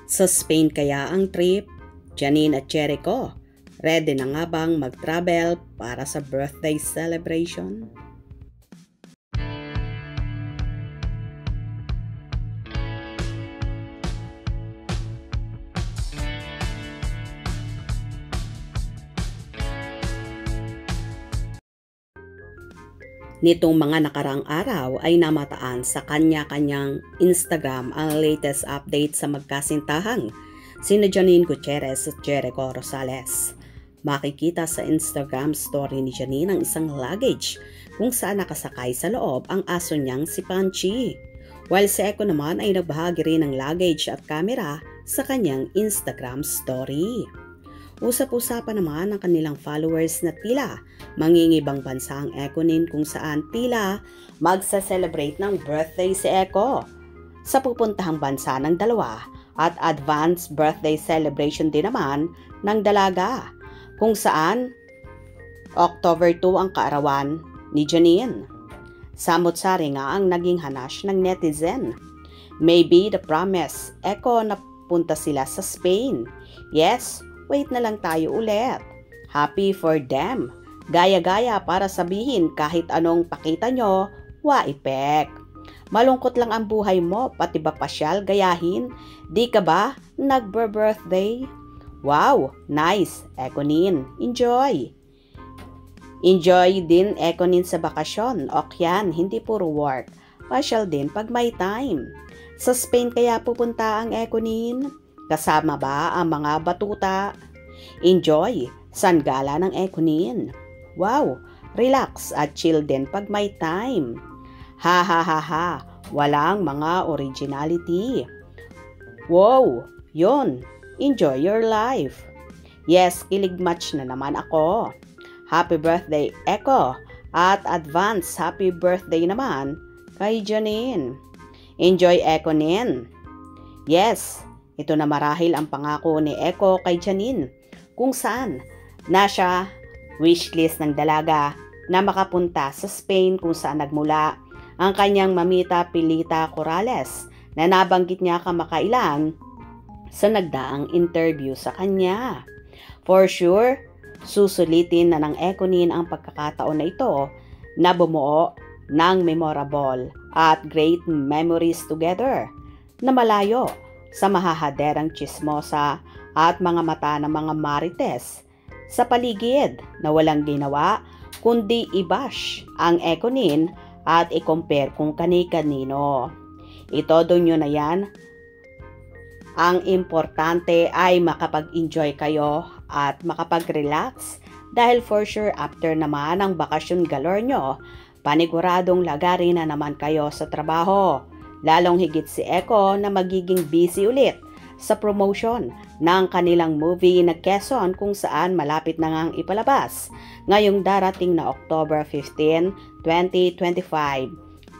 Sa Spain kaya ang trip? Janine at Jericho, ready na nga bang mag-travel para sa birthday celebration? Nitong mga nakarang araw ay namataan sa kanya-kanyang Instagram ang latest update sa magkasintahang sina Janine Gutierrez at Jericho Rosales. Makikita sa Instagram story ni Janine ang isang luggage kung saan nakasakay sa loob ang aso niyang si Panchi. While si Echo naman ay nagbahagi rin ng luggage at camera sa kanyang Instagram story. Usap-usapan naman ng kanilang followers na tila mangingibang bansa ang Ekonin kung saan tila magsa-celebrate ng birthday si Echo sa pupuntahang bansa ng dalawa at advanced birthday celebration din naman ng dalaga kung saan October 2 ang kaarawan ni Janine. Samot-sari nga ang naging hanash ng netizen. Maybe the promise, Echo na punta sila sa Spain. Yes, wait na lang tayo ulit. Happy for them. Gaya-gaya para sabihin kahit anong pakita nyo, wa-epek. Malungkot lang ang buhay mo, pati ba pasyal gayahin? Di ka ba nag-birthday? Wow, nice, Ekonin. Enjoy. Enjoy din Ekonin sa bakasyon. Okyan, hindi puro work. Pasyal din pag may time. Sa Spain kaya pupunta ang Ekonin? Kasama ba ang mga batuta? Enjoy, sangala ng Ekonin. Wow, relax at chill din pag may time. Ha ha ha ha, walang mga originality. Wow, yon, enjoy your life. Yes, kilig match na naman ako. Happy birthday, Echo, at advance happy birthday naman kay Janine. Enjoy, Ekonin. Yes, ito na marahil ang pangako ni Echo kay Janine kung saan nasa wishlist ng dalaga na makapunta sa Spain kung saan nagmula ang kanyang mamita Pilita Corrales na nabanggit niya kamakailan sa nagdaang interview sa kanya. For sure, susulitin na ng Ekonin ang pagkakataon na ito na bumuo ng memorable at great memories together na malayo sa mahahaderang chismosa at mga mata ng mga marites sa paligid na walang ginawa kundi i-bash ang Ekonin at i-compare kung kani-kanino. Itodo nyo na yan. Ang importante ay makapag-enjoy kayo at makapag-relax dahil for sure after naman ang bakasyon galore nyo, paniguradong lagarin na naman kayo sa trabaho. Lalong higit si Echo na magiging busy ulit sa promotion ng kanilang movie na Quezon kung saan malapit na ngang ipalabas ngayong darating na October 15, 2025.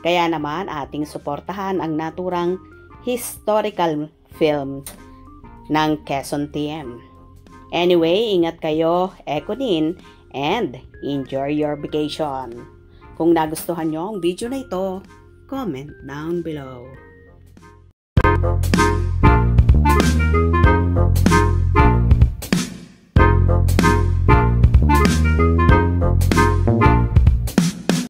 Kaya naman ating suportahan ang naturang historical film ng Quezon team. Anyway, ingat kayo, Ekonin, and enjoy your vacation. Kung nagustuhan nyo ang video na ito, comment down below.